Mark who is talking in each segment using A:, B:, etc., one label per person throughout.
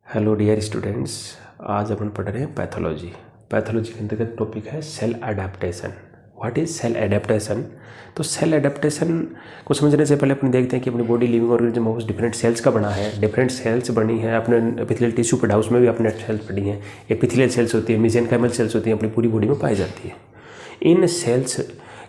A: Hello dear students, आज अपन पढ़ रहे हैं पैथोलॉजी। पैथोलॉजी के अंतर्गत टॉपिक है cell adaptation. What is cell adaptation? तो सेल अडेप्टेशन को समझने से पहले अपन देखते हैं कि अपनी बॉडी लिविंग ऑर्गेनिज्म उस डिफरेंट सेल्स का बना है। डिफरेंट सेल्स बनी है, अपने एपिथेलियल टिश्यू पढ़ा, उसमें भी अपने सेल्स पड़ी हैं। एपिथेलियल सेल्स होती है, मेसेनकाइमल सेल्स होती हैं, अपनी पूरी बॉडी में पाई जाती है। इन सेल्स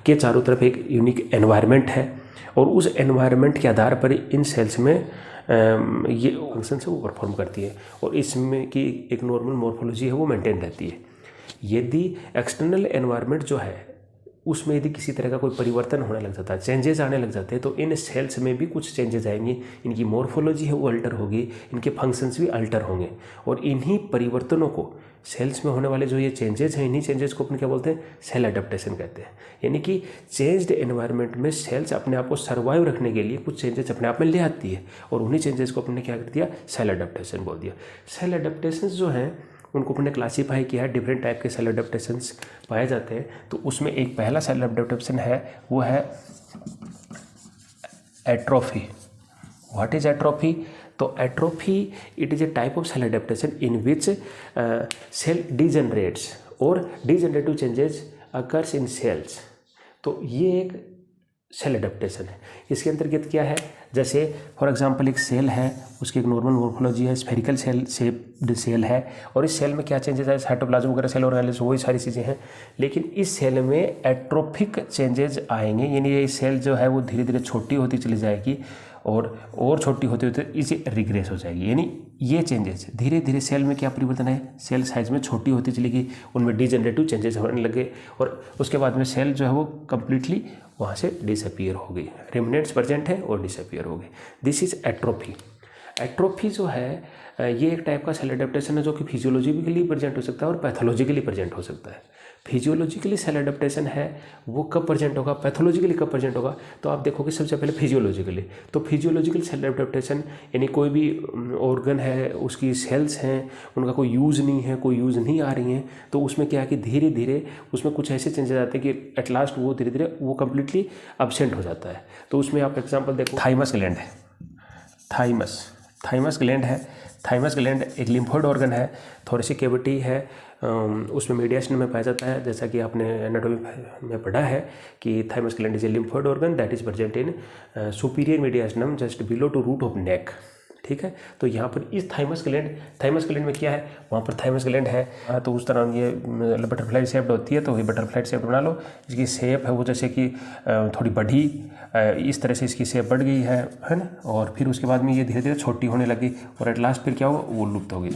A: के चारों तरफ एक यूनिक एनवायरनमेंट है और उस एनवायरनमेंट के आधार पर इन सेल्स में ये फंक्शन से वो परफॉर्म करती है और इसमें की एक नॉर्मल मॉर्फोलॉजी है वो मेंटेन रहती है। यदि एक्सटर्नल एनवायरनमेंट जो है उसमें यदि किसी तरह का कोई परिवर्तन होने लग जाता है, चेंजेस आने लग जाते हैं, तो इन सेल्स में भी कुछ चेंजेस आएंगे। इनकी मॉर्फोलॉजी है वो अल्टर होगी, इनके फंक्शंस भी अल्टर होंगे और इन्हीं परिवर्तनों को सेल्स में होने वाले जो ये चेंजेस हैं, इन्हीं चेंजेस को अपन क्या बोलते हैं? सेल अडेप्टेशन कहते हैं। यानी कि चेंज्ड एनवायरनमेंट में सेल्स अपने आप को सर्वाइव रखने के लिए कुछ चेंजेस अपने आप में ले आती है और उन्हीं चेंजेस को अपने क्या कर दिया? सेल अडेप्टेशन बोल दिया। सेल अडेप्टेशन जो हैं उनको अपने क्लासीफाई किया है, डिफरेंट टाइप के सेल अडेप्टेशंस पाए जाते हैं। तो उसमें एक पहला सेल अडेप्टेशन है वो है एट्रोफी। What is atrophy? तो atrophy it is a type of cell adaptation in which cell degenerates और degenerative changes occurs in cells. तो ये एक सेल अडेप्टेशन है। इसके अंतर्गत क्या है? जैसे फॉर एग्जांपल एक सेल है, उसकी एक नॉर्मल मॉर्फोलॉजी है, स्फेरिकल सेल शेप्ड सेल है और इस सेल में क्या चेंजेस है? साइटोप्लाज्म वगैरह सेल ऑर्गेनेल्स वही सारी चीज़ें हैं। लेकिन इस सेल में एट्रोफिक चेंजेस आएंगे, यानी ये सेल जो है वो धीरे धीरे छोटी होती चली जाएगी और छोटी होते होते इसे रिग्रेस हो जाएगी। यानी ये चेंजेस धीरे धीरे सेल में क्या परिवर्तन है? सेल साइज में छोटी होती चलेगी, उनमें डिजनरेटिव चेंजेस होने लगे और उसके बाद में सेल जो है वो कम्प्लीटली वहाँ से डिसअपियर हो गई। रिमेनेंट्स प्रेजेंट है और डिसअपियर हो गई। This is atrophy. एट्रोफी जो है ये एक टाइप का सेल अडेप्टेशन है जो कि फिजियोलॉजिकली प्रेजेंट हो सकता है और पैथोलॉजिकली प्रेजेंट हो सकता है। फिजियोलॉजिकली सेल अडेप्टेशन है वो कब प्रेजेंट होगा, पैथोलॉजिकली कब प्रेजेंट होगा? तो आप देखोगे सबसे पहले फिजियोलॉजिकली। तो फिजियोलॉजिकल सेल अडेप्टेशन यानी कोई भी ऑर्गन है, उसकी सेल्स हैं, उनका कोई यूज़ नहीं है, कोई यूज़ नहीं आ रही हैं, तो उसमें क्या है कि धीरे धीरे उसमें कुछ ऐसे चेंजेस आते हैं कि एट लास्ट वो धीरे धीरे वो कम्प्लीटली एब्सेंट हो जाता है। तो उसमें आप एग्जाम्पल देखो, थाइमस ग्लैंड है। थाइमस ग्लैंड है। थाइमस ग्लैंड एक लिम्फोइड ऑर्गन है, थोरेसिक कैविटी है, उसमें मीडियास्टम में पाया जाता है। जैसा कि आपने एनाटॉमी में पढ़ा है कि thymus gland is a lymphoid organ that is present in superior mediastinum just below to root of neck. ठीक है, तो यहाँ पर इस थाइमस ग्लैंड में क्या है? वहाँ पर थाइमस ग्लैंड है। तो उस तरह ये बटरफ्लाई शेप्ड होती है, तो ये बटरफ्लाई शेप बना लो। इसकी शेप है वो जैसे कि थोड़ी बढ़ी, इस तरह से इसकी शेप बढ़ गई है ना, और फिर उसके बाद में ये धीरे धीरे छोटी होने लगी और एट लास्ट फिर क्या हुआ? वो लुप्त हो गई।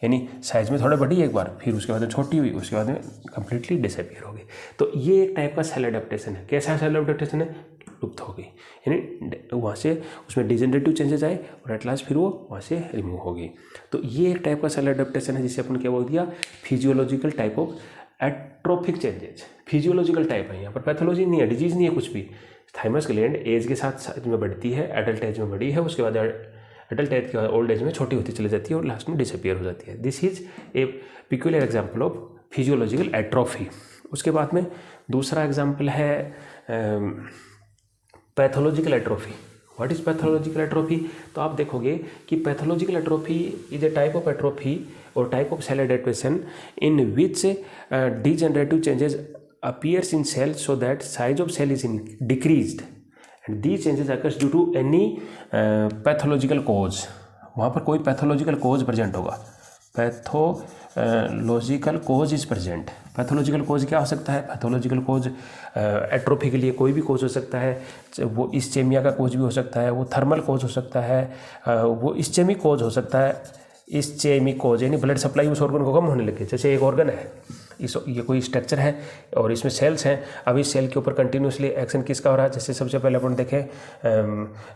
A: यानी साइज में थोड़ा बढ़ी एक बार, फिर उसके बाद में छोटी हुई, उसके बाद में कम्प्लीटली डिसअपियर हो गई। तो ये एक टाइप का सेल अडेप्टेशन है। कैसा सेल अडेप्टेशन है? लुप्त हो गई, यानी वहाँ से उसमें डिजनरेटिव चेंजेस आए और एट लास्ट फिर वो वहाँ से रिमूव हो गई। तो ये एक टाइप का सेल अडेप्टेशन है जिसे अपन क्या बोल दिया? Physiological type of atrophic changes. Physiological type है, यहाँ पर पैथोलॉजी नहीं है, डिजीज नहीं है कुछ भी। थाइमस ग्लैंड एज के साथ साइज में बढ़ती है, एडल्ट एज में बढ़ी है, उसके बाद एडल्ट एज के बाद ओल्ड एज में छोटी होती चली जाती है और लास्ट में डिसअपियर हो जाती है। This is a peculiar example of physiological atrophy. उसके बाद में दूसरा एग्जाम्पल है pathological atrophy. What is pathological atrophy? तो आप देखोगे कि pathological atrophy is a type of atrophy और type of cell adaptation in which degenerative changes appears in cells so that size of cell is decreased and these changes occurs due to any pathological cause। वहाँ पर कोई pathological cause present होगा। Pathological cause is present. Pathological cause क्या हो सकता है? Pathological कोज atrophy के लिए कोई भी कोज हो सकता है। वो इस्चेमिया का कोज भी हो सकता है, वो थर्मल कोज हो सकता है, वो इस्चेमिक कोज हो सकता है। इस्चेमिक कोज यानी ब्लड सप्लाई उस ऑर्गन को कम होने लगे। जैसे एक ऑर्गन है, ये कोई स्ट्रक्चर है और इसमें सेल्स हैं, अब इस सेल के ऊपर कंटिन्यूसली एक्शन किसका हो रहा है? जैसे सबसे पहले अपन देखें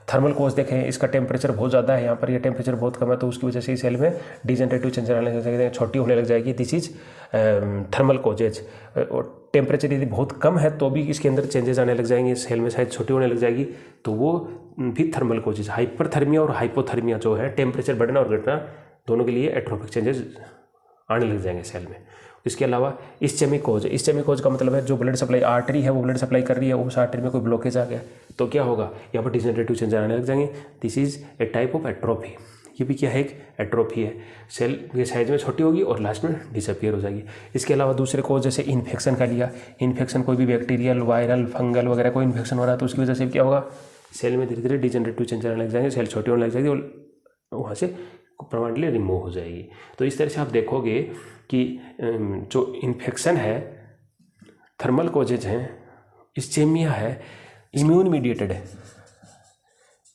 A: थर्मल कोज देखें, इसका टेम्परेचर बहुत ज़्यादा है, यहाँ पर ये टेम्परेचर बहुत कम है, तो उसकी वजह से इस सेल में डिजनरेटिव चेंजेस आने लग जाएंगे, छोटी होने लग जाएगी। This is thermal causes. और टेम्परेचर यदि बहुत कम है तो भी इसके अंदर चेंजेस आने लग जाएंगे, सेल में साइज छोटी होने लग जाएगी, तो वो भी थर्मल कोजेज। हाइपरथर्मिया और हाइपोथर्मिया जो है, टेम्परेचर बढ़ना और घटना दोनों के लिए एट्रोफिक चेंजेस आने लग जाएंगे सेल में। इसके अलावा इस्चेमिक कोज। इस्चेमिक कोज का मतलब है जो ब्लड सप्लाई आर्टरी है वो ब्लड सप्लाई कर रही है, उस आर्टरी में कोई ब्लॉकेज आ गया तो क्या होगा? यहाँ पर डिजनरेटिव चेंजेस आने लग जाएंगे। This is a type of atrophy. ये भी क्या है, एक एट्रोफी है। सेल के साइज में छोटी होगी और लास्ट में डिसअपियर हो जाएगी। इसके अलावा दूसरे कोज जैसे इन्फेक्शन का लिया, इन्फेक्शन कोई भी बैक्टीरियल, वायरल, फंगल वगैरह कोई इन्फेक्शन हो रहा है तो उसकी वजह से क्या होगा, सेल में धीरे धीरे डिजेनरेटिव चेंज आने लग जाएंगे, सेल छोटी होने लग जाएगी और वहाँ से परमानेंटली रिमूव हो जाएगी। तो इस तरह से आप देखोगे कि जो इन्फेक्शन है, थर्मल कोजेज हैं, इस्चेमिया है, इम्यून मीडिएटेड है।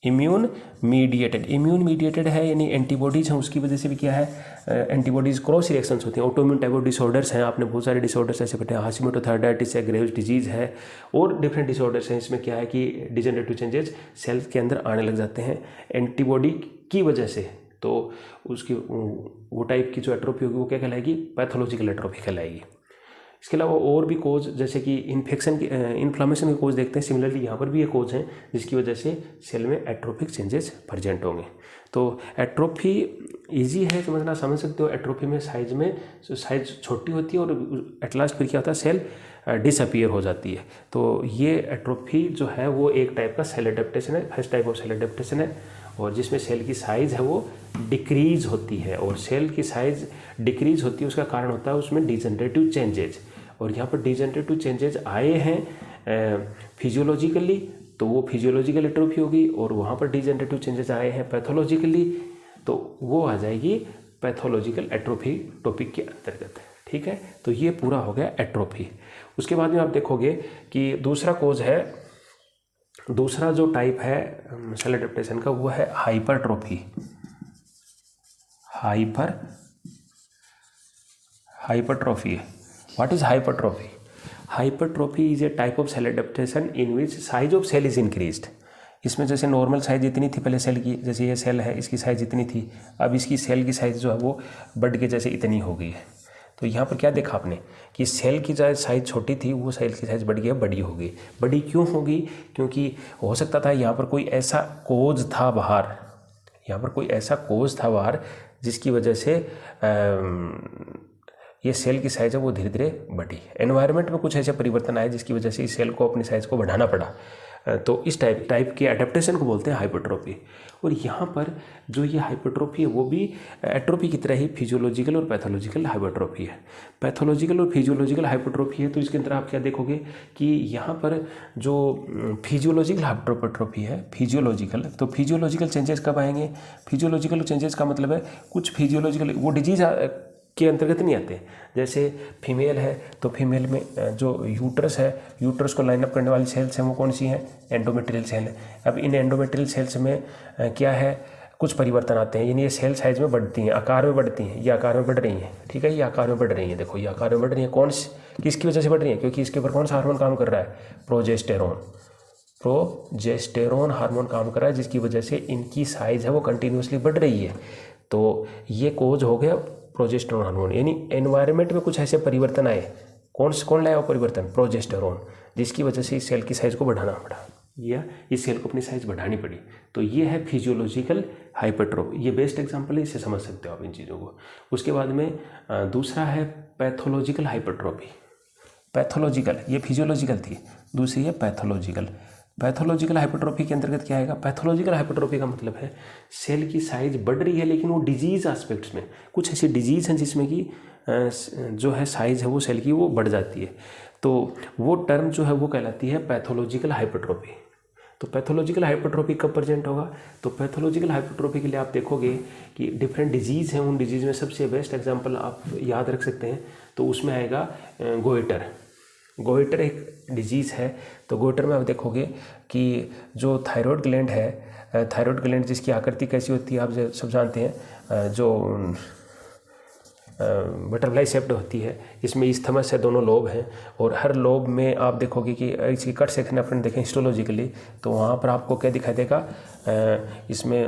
A: इम्यून मीडिएटेड है यानी एंटीबॉडीज हैं, उसकी वजह से भी क्या है, एंटीबॉडीज क्रॉस रिएक्शंस होती हैं। ऑटोइम्यून टाइप ऑफ डिसऑर्डर्स हैं, आपने बहुत सारे डिसऑर्डर्स ऐसे पढ़े हैं, हाशिमोटो-थायराइडिस है, ग्रेव्स डिजीज़ है और डिफरेंट डिसऑर्डर्स हैं। इसमें क्या है कि डिजेनरेटिव चेंजेस सेल के अंदर आने लग जाते हैं एंटीबॉडी की वजह से। तो उसकी वो टाइप की जो एट्रोफी होगी वो क्या कहलाएगी, पैथोलॉजिकल एट्रोफी कहलाएगी। इसके अलावा और भी कोज जैसे कि इन्फेक्शन की इन्फ्लामेशन के कोज देखते हैं। सिमिलरली यहाँ पर भी ये कोज हैं जिसकी वजह से सेल में एट्रोफिक चेंजेस प्रेजेंट होंगे। तो एट्रोफी इजी है समझना, समझ सकते हो। एट्रोफी में साइज छोटी होती है और एट लास्ट फिर क्या होता है, सेल डिसअपियर हो जाती है। तो ये एट्रोफी जो है वो एक टाइप का सेल एडेप्टेशन है, first type of cell adaptation है, और जिसमें सेल की साइज़ है वो डिक्रीज होती है। और सेल की साइज़ डिक्रीज होती है उसका कारण होता है उसमें डिजेनरेटिव चेंजेज। और यहाँ पर डिजेनरेटिव चेंजेज आए हैं फिजियोलॉजिकली, तो वो फिजियोलॉजिकल एट्रोफी होगी, और वहाँ पर डिजेनरेटिव चेंजेस आए हैं पैथोलॉजिकली, तो वो आ जाएगी पैथोलॉजिकल एट्रोफी टॉपिक के अंतर्गत। ठीक है, तो ये पूरा हो गया एट्रोफी। उसके बाद में आप देखोगे कि दूसरा कोज है, दूसरा जो टाइप है सेल एडेप्टेशन का वो है hypertrophy. Hypertrophy. What is hypertrophy? Hypertrophy is a type of cell adaptation in which size of cell is increased. इसमें जैसे नॉर्मल साइज इतनी थी पहले सेल की, जैसे ये सेल है इसकी साइज इतनी थी, अब इसकी सेल की साइज जो है वो बढ़ के जैसे इतनी हो गई है। तो यहाँ पर क्या देखा आपने कि सेल की साइज छोटी थी, वो सेल की साइज बढ़ गई, बड़ी हो गई। बड़ी क्यों होगी? क्योंकि हो सकता था यहाँ पर कोई ऐसा कोज था बाहर, यहाँ पर कोई ऐसा कोज था बाहर जिसकी वजह से ये सेल की साइज है वो धीरे धीरे बढ़ी। एनवायरनमेंट में कुछ ऐसे परिवर्तन आए जिसकी वजह से इस सेल को अपनी साइज को बढ़ाना पड़ा। तो इस टाइप के एडेप्टेशन को बोलते हैं हाइपरट्रोफी। और यहाँ पर जो ये हाइपरट्रोफी है वो भी एट्रोफी की तरह ही फिजियोलॉजिकल और पैथोलॉजिकल हाइपरट्रोफी है। पैथोलॉजिकल और फिजियोलॉजिकल हाइपरट्रोफी है, तो इसके अंदर आप क्या देखोगे कि यहाँ पर जो फिजियोलॉजिकल हाइपरट्रोफी है, फिजियोलॉजिकल, तो फिजियोलॉजिकल चेंजेस कब आएंगे? फिजियोलॉजिकल चेंजेस का मतलब है कुछ फिजियोलॉजिकल, वो डिजीज़ के अंतर्गत नहीं आते। जैसे फीमेल है तो फीमेल में जो यूट्रस है, यूट्रस को लाइन अप करने वाली सेल्स हैं वो कौन सी हैं? एंडोमेट्रियल सेल है। अब इन एंडोमेट्रियल सेल्स में क्या है, कुछ परिवर्तन आते हैं, यानी ये सेल साइज में बढ़ती हैं, आकार में बढ़ती हैं, ये आकार में बढ़ रही हैं। ठीक है, ये आकार में बढ़ रही हैं, देखो ये आकार में बढ़ रही हैं। किसकी वजह से बढ़ रही हैं? क्योंकि इसके ऊपर कौन सा हार्मोन काम कर रहा है? प्रोजेस्टेरोन हार्मोन काम कर रहा है, जिसकी वजह से इनकी साइज है वो कंटिन्यूसली बढ़ रही है। तो ये कोज हो गया प्रोजेस्टेरोन हार्मोन, यानी एनवायरनमेंट में कुछ ऐसे परिवर्तन आए। कौन लाया वो परिवर्तन? प्रोजेस्टेरोन, जिसकी वजह से इस सेल की साइज को बढ़ाना पड़ा या इस सेल को अपनी साइज बढ़ानी पड़ी। तो ये है फिजियोलॉजिकल हाइपरट्रोफी। ये बेस्ट एग्जांपल है, इससे समझ सकते हो आप इन चीज़ों को। उसके बाद में दूसरा है पैथोलॉजिकल हाइपरट्रोफी। पैथोलॉजिकल, ये फिजियोलॉजिकल थी, दूसरी है पैथोलॉजिकल। पैथोलॉजिकल हाइपरट्रोफी के अंतर्गत क्या आएगा? पैथोलॉजिकल हाइपरट्रोफी का मतलब है सेल की साइज बढ़ रही है लेकिन वो डिजीज़ एस्पेक्ट्स में, कुछ ऐसी डिजीज़ हैं जिसमें कि जो है साइज है वो सेल की वो बढ़ जाती है। तो वो टर्म जो है वो कहलाती है पैथोलॉजिकल हाइपरट्रोफी। तो पैथोलॉजिकल हाइपरट्रोफी कब प्रेजेंट होगा? तो पैथोलॉजिकल हाइपरट्रोफी के लिए आप देखोगे कि डिफरेंट डिजीज़ हैं, उन डिजीज़ में सबसे बेस्ट एग्जांपल आप याद रख सकते हैं, तो उसमें आएगा गोइटर एक डिजीज़ है। तो गोइटर में आप देखोगे कि जो थायराइड ग्लैंड है, थायराइड ग्लैंड जिसकी आकृति कैसी होती है आप सब जानते हैं, जो बटरफ्लाई शेप्ड होती है, इसमें इस्थमस है, दोनों लोब हैं, और हर लोब में आप देखोगे कि इसकी कट सेक्शन अपन देखें हिस्टोलॉजिकली तो वहाँ पर आपको क्या दिखाई देगा, इसमें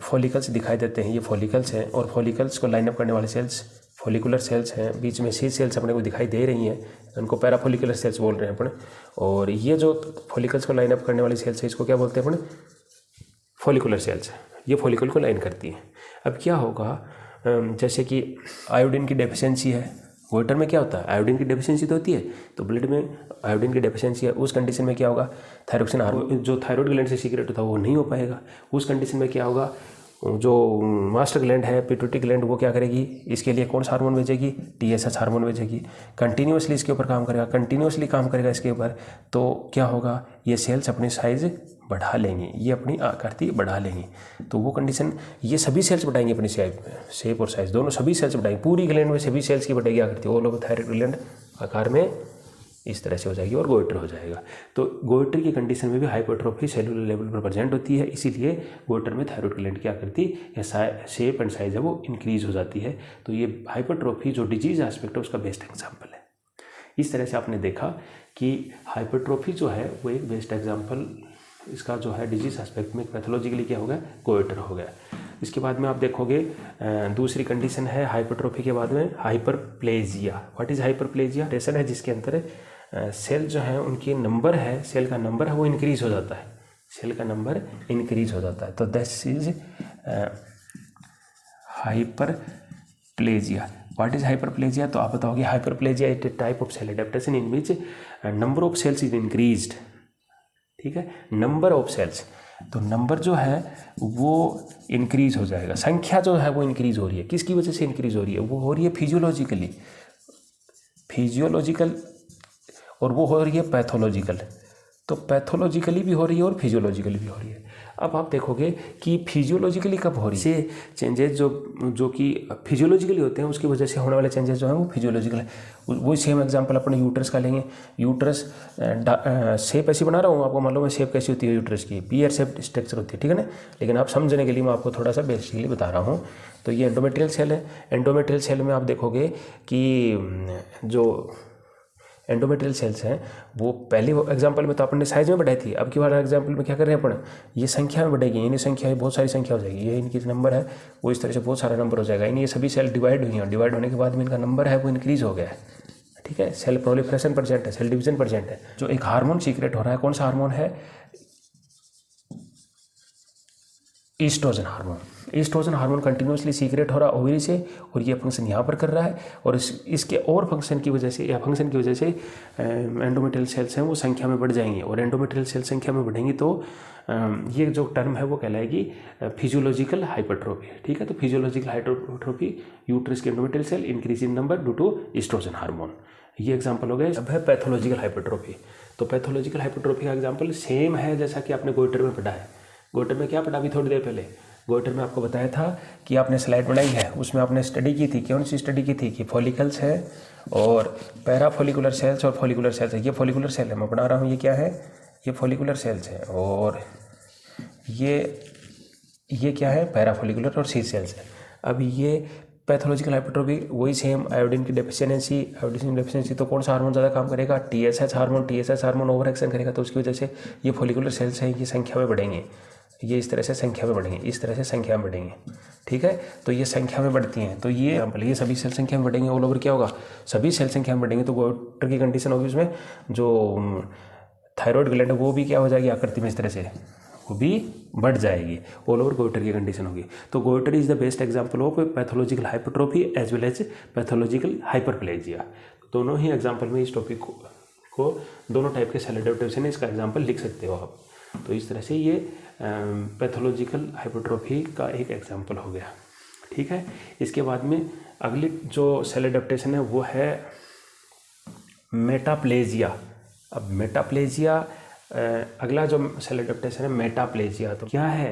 A: फॉलिकल्स दिखाई देते हैं। ये फॉलिकल्स हैं और फॉलिकल्स को लाइन अप करने वाले सेल्स फॉलिकुलर सेल्स हैं, बीच में सी सेल्स अपने को दिखाई दे रही हैं, उनको पैराफॉलिकुलर सेल्स बोल रहे हैं अपन। और ये जो फॉलिकल्स को लाइन अप करने वाली सेल्स है इसको क्या बोलते हैं अपन? Follicular cells. ये फॉलिकल को लाइन करती हैं। अब क्या होगा, जैसे कि आयोडीन की डेफिशिएंसी है, गोइटर में क्या होता है? आयोडीन की डेफिशिएंसी तो होती है, तो ब्लड में आयोडीन की डेफिशिएंसी है, उस कंडीशन में क्या होगा, थायरोक्सिन हार्मोन जो थायराइड ग्लैंड से सीक्रेट होता है वो नहीं हो पाएगा। उस कंडीशन में क्या होगा, जो मास्टर ग्लैंड है, पिट्यूटरी ग्लैंड, वो क्या करेगी, इसके लिए कौन सा हार्मोन भेजेगी, TSH हार्मोन भेजेगी, कंटिन्यूसली इसके ऊपर काम करेगा, कंटिन्यूसली काम करेगा इसके ऊपर, तो क्या होगा, ये सेल्स अपनी साइज़ बढ़ा लेंगी, ये अपनी आकृति बढ़ा लेंगी। तो वो कंडीशन, ये सभी सेल्स बढ़ाएंगे अपनी शेप और साइज दोनों, सभी सेल्स बढ़ाएंगे, पूरी ग्लैंड में सभी सेल्स की बढ़ेगी आकृति, ऑल ओवर थायराइड ग्लैंड आकार में इस तरह से हो जाएगी और गोइटर हो जाएगा। तो गोइटर की कंडीशन में भी हाइपरट्रोफी सेलुलर लेवल पर प्रेजेंट होती है, इसीलिए गोइटर में थायराइड ग्लैंड की आकृति या शेप एंड साइज है वो इंक्रीज हो जाती है। तो ये हाइपरट्रोफी जो डिजीज एस्पेक्ट है उसका बेस्ट एग्जाम्पल है। इस तरह से आपने देखा कि हाइपरट्रोफी जो है वो एक बेस्ट एग्जाम्पल इसका जो है डिजीज एस्पेक्ट में पैथोलॉजिकली क्या हो गया, गोइटर हो गया। इसके बाद में आप देखोगे दूसरी कंडीशन है हाइपरट्रोफी के बाद में hyperplasia. What is hyperplasia? Condition है जिसके अंदर सेल जो है उनकी नंबर है, सेल का नंबर है वो इंक्रीज हो जाता है, सेल का नंबर इंक्रीज हो जाता है। तो this is hyperplasia. What is hyperplasia? तो आप बताओगे hyperplasia is a type of cell adaptation in which number of cells is increased. ठीक है, नंबर ऑफ सेल्स, तो नंबर जो है वो इंक्रीज हो जाएगा, संख्या जो है वो इंक्रीज हो रही है। किसकी वजह से इंक्रीज हो रही है? वो हो रही है फिजियोलॉजिकल और वो हो रही है पैथोलॉजिकल। तो पैथोलॉजिकली भी हो रही है और फिजियोलॉजिकली भी हो रही है। अब आप देखोगे कि फिजियोलॉजिकली कब हो रही है से चेंजेस जो कि फिजियोलॉजिकली होते हैं, उसकी वजह से होने वाले चेंजेस जो हैं वो फिजियोलॉजिकल है। वही सेम एग्जांपल अपने यूट्रस का लेंगे। यूट्रस शेप ऐसी बना रहा हूँ, आपको मालूम है शेप कैसी होती है यूट्रस की, पीयर शेप स्ट्रक्चर होती है, ठीक है ना। लेकिन आप समझने के लिए मैं आपको थोड़ा सा बेसिकली बता रहा हूँ। तो ये एंडोमेट्रियल सेल है। एंडोमेट्रियल सेल में आप देखोगे कि जो एंडोमेट्रियल सेल्स हैं वो पहले एग्जांपल में तो अपन ने साइज में बढ़ाई थी, अब की बार एग्जांपल में क्या कर रहे हैं अपन, ये संख्या में बढ़ेगी, यानी संख्या बहुत सारी संख्या हो जाएगी। ये इनकी नंबर है वो इस तरह से बहुत सारा नंबर हो जाएगा, यानी ये सभी सेल डिवाइड हुई हैं, डिवाइड होने के बाद में इनका नंबर है वो इंक्रीज हो गया है। ठीक है, सेल प्रोलिफरेशन परसेंट है, सेल डिवीजन परसेंट है। जो एक हार्मोन सीक्रेट हो रहा है, कौन सा हार्मोन है? Oestrogen hormone. Oestrogen hormone continuously secrete हो रहा है ओवरी से, और ये फंक्शन यहाँ पर कर रहा है, और इसके और फंक्शन की वजह से या फंक्शन की वजह से एंडोमेट्रियल सेल्स हैं वो संख्या में बढ़ जाएंगी, और एंडोमेट्रियल सेल संख्या में बढ़ेंगी तो ये जो टर्म है वो कहलाएगी फिजियोलॉजिकल हाइपरट्रोफी। ठीक है, तो फिजियोलॉजिकल हाइपरट्रोफी, यूट्रस के endometrial cell increase in number due to oestrogen hormone. ये एग्जाम्पल हो गए। अब है पैथोलॉजिकल हाइपरट्रोफी। तो पैथोलॉजिकल हाइपरट्रोफी का एग्जाम्पल सेम है जैसा कि आपने गोइटर में पढ़ा है। गोइटर में क्या पढ़ा अभी थोड़ी देर पहले? गोइटर में आपको बताया था कि आपने स्लाइड बनाई है, उसमें आपने स्टडी की थी। कौन सी स्टडी की थी? कि फॉलिकल्स है और पैराफोलिकुलर सेल्स और फॉलिकुलर सेल्स है। ये फॉलिकुलर सेल है, मैं बना रहा हूँ, ये क्या है? ये फॉलिकुलर सेल्स है, और ये क्या है? पैराफोलिकुलर और सीड सेल्स है। अब ये पैथोलॉजिकल हाइपरट्रोफी वही सेम, आयोडीन की डेफिशिएंसी, तो कौन सा हार्मोन ज़्यादा काम करेगा? TSH हार्मोन ओवर एक्शन करेगा, तो उसकी वजह से ये फॉलिकुलर सेल्स हैं ये संख्या में बढ़ेंगे, ये इस तरह से संख्या में बढ़ेंगे, इस तरह से संख्या में बढ़ेंगे। ठीक है, तो ये संख्या में बढ़ती हैं, तो ये सभी सेल संख्या में बढ़ेंगे, ऑल ओवर क्या होगा? सभी सेल संख्या में बढ़ेंगे। तो गोइटर की कंडीशन होगी, उसमें जो थायराइड ग्लैंड है वो भी क्या हो जाएगी आकृति में, इस तरह से वो भी बढ़ जाएगी, ऑल ओवर गोइटर की कंडीशन होगी। तो goitre is the best example of pathological hypertrophy as well as pathological hyperplasia. दोनों ही एग्जांपल में इस टॉपिक को दोनों टाइप के सेल एडेप्टेशन है, इसका एग्जांपल लिख सकते हो आप। तो इस तरह से ये पैथोलॉजिकल हाइपरट्रोफी का एक एग्जांपल हो गया। ठीक है, इसके बाद में अगली जो सेल एडेप्टेशन है वो है मेटाप्लेजिया। अब मेटाप्लेजिया अगला जो सेल एडेप्टेशन है मेटाप्लेजिया। तो क्या है?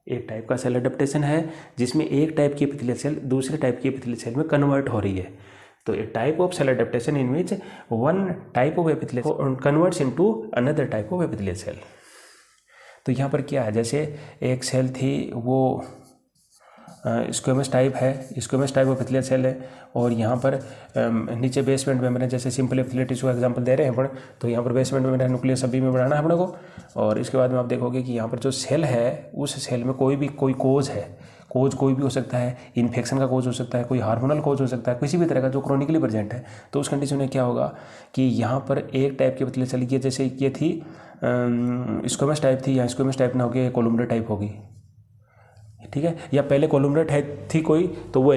A: एक टाइप का सेल एडेप्टेशन है जिसमें एक टाइप की एपिथेलियल सेल दूसरे टाइप की एपिथेलियल सेल में कन्वर्ट हो रही है। तो a type of cell adaptation in which one type of epithelial cell converts into another type of epithelial cell. तो यहाँ पर क्या है? जैसे एक सेल थी वो स्क्वेमस टाइप है, squamous type of epithelial cell है, और यहाँ पर नीचे बेसमेंट मेम्ब्रेन, जैसे सिंपल एपिथेलियल टिश्यू का एग्जांपल दे रहे हैं अपन, तो यहाँ पर बेसमेंट मेम्ब्रेन न्यूक्लियस सभी में बनाना है अपने को। और इसके बाद में आप देखोगे कि यहाँ पर जो सेल है उस सेल में कोई कोज है, कोज कोई भी हो सकता है, इन्फेक्शन का कोज हो सकता है, कोई हार्मोनल कोज हो सकता है, किसी भी तरह का जो क्रोनिकली प्रेजेंट है। तो उस कंडीशन में क्या होगा कि यहाँ पर एक टाइप की एपिथेलियल सेल की, जैसे ये थी स्क्वेमस टाइप थी, या स्क्वेमस टाइप ना होगी कोलुमनर टाइप होगी। ठीक है, या पहले कोलुमनर टाइप थी कोई, तो वो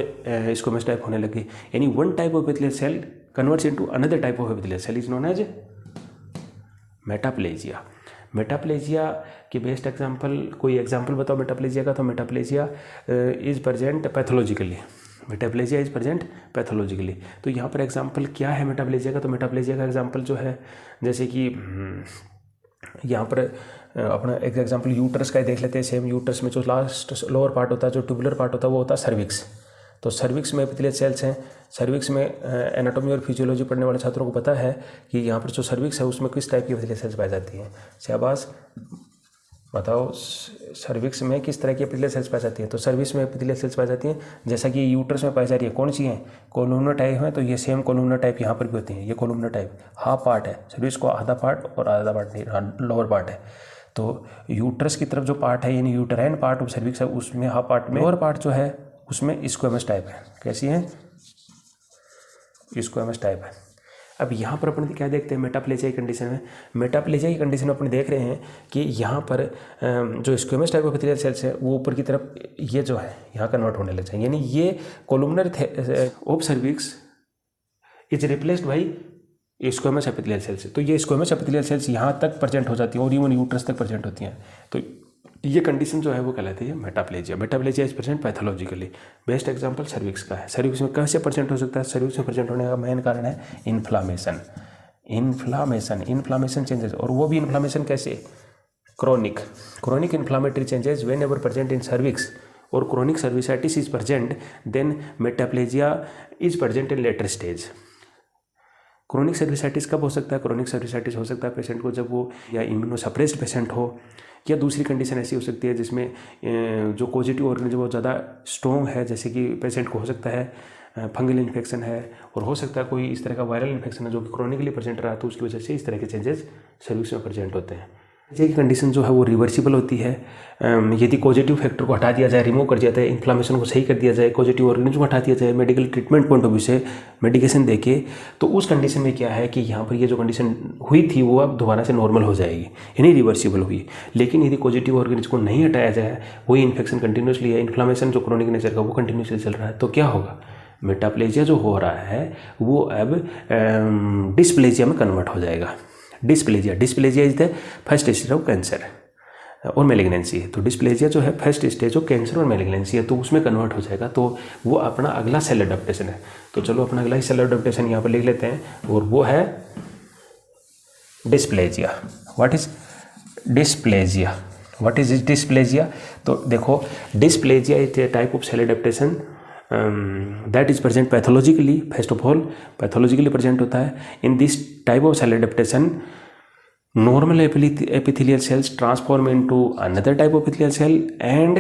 A: स्क्वेमस टाइप होने लगी। यानी one type of epithelial cell converts into another type of epithelial cell is known as metaplasia. Metaplasia की बेस्ट एग्जांपल, कोई एग्जांपल बताओ मेटाप्लेजिया का। तो metaplasia is present pathologically, metaplasia is present pathologically. तो यहाँ पर एग्जांपल क्या है मेटाप्लेजिया का। तो मेटाप्लेजिया का एग्जांपल जो है, जैसे कि यहाँ पर अपना एक एग्जांपल यूट्रस का ही देख लेते हैं। सेम यूट्रस में जो लास्ट लोअर पार्ट होता है, जो ट्यूबुलर पार्ट होता है, वो होता है सर्विक्स। तो सर्विक्स में एपिथेलियल सेल्स हैं। सर्विक्स में एनाटॉमी और फिजियोलॉजी पढ़ने वाले छात्रों को पता है कि यहाँ पर जो सर्विक्स है उसमें किस टाइप की एपिथेलियल सेल्स पाई जाती हैं। शाबाश, बताओ सर्विक्स में किस तरह की एपिथेलियल सेल्स पाई जाती हैं। तो सर्विक्स में एपिथेलियल सेल्स पाई जाती हैं जैसा कि यूट्रस में पाई जा रही है। कौन सी हैं? कोलुमनर टाइप है। तो ये सेम कोलुमनर टाइप यहाँ पर भी होती हैं। ये कोलुमनर टाइप हाफ पार्ट है, सर्विक्स को आधा पार्ट और आधा पार्ट नहीं, लोअर पार्ट है। तो यूट्रस की तरफ जो पार्ट है, यानी यूटराइन पार्ट ऑफ सर्विक्स है, उसमें हाफ पार्ट में, लोअर पार्ट जो है उसमें स्क्वेमस टाइप है। कैसी है? स्क्वेमस टाइप है। अब यहाँ पर अपन क्या देखते हैं मेटाप्लेजिया की कंडीशन में। मेटाप्लेजिया की कंडीशन में अपन देख रहे हैं कि यहाँ पर जो squamous type of epithelial cells है वो ऊपर की तरफ ये जो है यहाँ कन्वर्ट होने लग जाए, यानी ये columnar of cervix is replaced by squamous epithelial cells. तो ये स्क्वेमस एपिथेलियल सेल्स यहाँ तक प्रेजेंट हो जाती हैं और इवन यूट्रस तक प्रेजेंट होती हैं। तो ये कंडीशन जो है वो कहलाती है metaplasia. Metaplasia is present pathologically. Best example cervix का है। सर्विक्स में कैसे प्रेजेंट हो सकता है? सर्विक्स में प्रेजेंट होने का मेन कारण है इन्फ्लामेशन। इन्फ्लामेशन चेंजेस, और वो भी इन्फ्लामेशन कैसे? Chronic inflammatory changes whenever present in cervix और chronic cervicitis is present, then metaplasia is present in later stage. Chronic cervicitis कब हो सकता है? क्रोनिक सर्विसाइटिस हो सकता है पेशेंट को जब वो या इम्यूनोसप्रेस्ड पेशेंट हो, या दूसरी कंडीशन ऐसी हो सकती है जिसमें जो पॉजिटिव ऑर्गेनिज्म बहुत ज़्यादा स्ट्रॉन्ग है, जैसे कि पेशेंट को हो सकता है फंगल इन्फेक्शन है, और हो सकता है कोई इस तरह का वायरल इन्फेक्शन है जो कि क्रोनिकली प्रेजेंट रहा, तो उसकी वजह से इस तरह के चेंजेस सर्विक्स में प्रेजेंट होते हैं। ये कंडीशन जो है वो रिवर्सिबल होती है यदि पॉजिटिव फैक्टर को हटा दिया जाए, रिमूव कर दिया जाए, इन्फ्लामेशन को सही कर दिया जाए, पॉजिटिव ऑर्गेनिज्म को हटा दिया जाए, medical treatment point of view से मेडिकेशन देके, तो उस कंडीशन में क्या है कि यहाँ पर ये जो कंडीशन हुई थी वो अब दोबारा से नॉर्मल हो जाएगी, यानी रिवर्सिबल हुई। लेकिन यदि पॉजिटिव ऑर्गेनिज्म को नहीं हटाया जाए, वही इन्फेक्शन कंटिन्यूसली है, इन्फ्लामेशन जो क्रोनिक नेचर का वो कंटिन्यूसली चल रहा है, तो क्या होगा? मेटाप्लेजिया जो हो रहा है वो अब डिस्प्लेजिया में कन्वर्ट हो जाएगा। Dysplasia is the first stage of cancer और मेलिग्नेंसी है। तो डिस्प्लेजिया जो है फर्स्ट स्टेज ऑफ कैंसर और मेलिग्नेंसी है, तो उसमें कन्वर्ट हो जाएगा। तो वो अपना अगला सेल अडेप्टेशन है। तो चलो अपना अगला सेल अडेप्टेशन यहाँ पर लिख लेते हैं, और वो है डिस्प्लेजिया। What is dysplasia? तो देखो, dysplasia is a type of cell adaptation that is present pathologically. First of all, pathologically present होता है. In this type of cell adaptation, normal epithelial cells transform into another type of epithelial cell and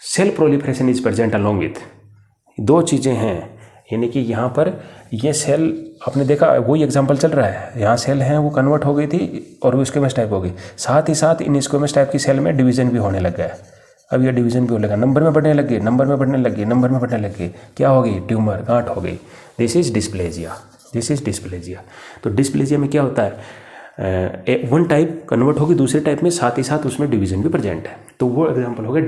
A: cell proliferation is present along with. दो चीज़ें हैं, यानी कि यहाँ पर ये सेल आपने देखा वही एग्जांपल चल रहा है, यहाँ सेल हैं वो कन्वर्ट हो गई थी और वो स्क्वेमस टाइप हो गई, साथ ही साथ इन स्क्वेमस टाइप की सेल में डिवीजन भी होने लग गया। अब ये डिवीजन भी हो लगा, नंबर में बढ़ने लग गए, क्या हो गई? ट्यूमर, गांठ हो गई। This is dysplasia. तो डिस्प्लेजिया में क्या होता है? वन टाइप कन्वर्ट होगी दूसरे टाइप में, साथ ही साथ उसमें डिवीजन भी प्रेजेंट है। तो वो एग्जांपल हो गया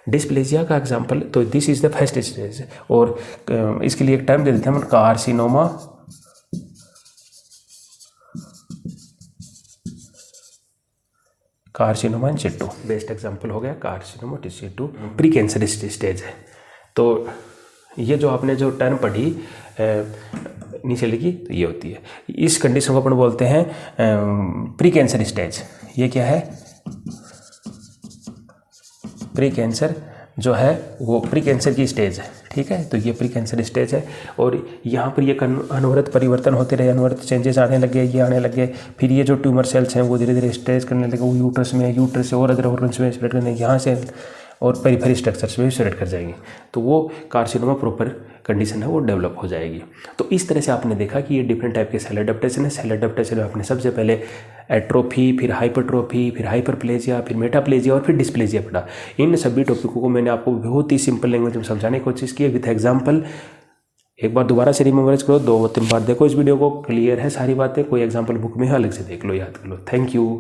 A: डिस्प्लेजिया का एग्जांपल। तो this is the first stage, और इसके लिए एक टर्म दे देते हैं हम, कार्सिनोमा इन सिटू। बेस्ट एग्जांपल हो गया कार्सिनोमा इन सिटू। प्री कैंसर स्टेज है। तो ये जो आपने जो टर्म पढ़ी नीचे लिखी, तो ये होती है, इस कंडीशन को अपन बोलते हैं प्री कैंसर स्टेज। ये क्या है? प्री कैंसर जो है वो प्री कैंसर की स्टेज है, ठीक है। तो ये प्री कैंसर स्टेज है, और यहाँ पर ये अनवरत परिवर्तन होते रहे, अनवरत चेंजेस आने लगे, ये आने लगे। फिर ये जो ट्यूमर सेल्स हैं वो धीरे धीरे स्ट्रेच करने लगे, वो यूट्रस से और अदर ऑर्गन्स में स्प्रेड करने, यहाँ से और पेरिफेरी स्ट्रक्चर्स में भी स्प्रेड कर जाएंगी। तो वो कार्सिनोमा प्रॉपर कंडीशन है, वो डेवलप हो जाएगी। तो इस तरह से आपने देखा कि ये डिफरेंट टाइप के सेल अडेप्टेशन है। सेल अडेप्टेशन में आपने सबसे पहले एट्रोफी, फिर हाइपरट्रोफी, फिर हाइपरप्लेजिया, फिर मेटाप्लेजिया और फिर डिस्प्लेजिया पढ़ा। इन सभी टॉपिकों को मैंने आपको बहुत ही सिंपल लैंग्वेज में समझाने की कोशिश की है विथ एग्जाम्पल। एक बार दोबारा से रिमेम्बरेंस करो, 2-3 बार देखो इस वीडियो को, क्लियर है सारी बातें। कोई एग्जाम्पल बुक में है अलग से देख लो, याद कर लो। Thank you.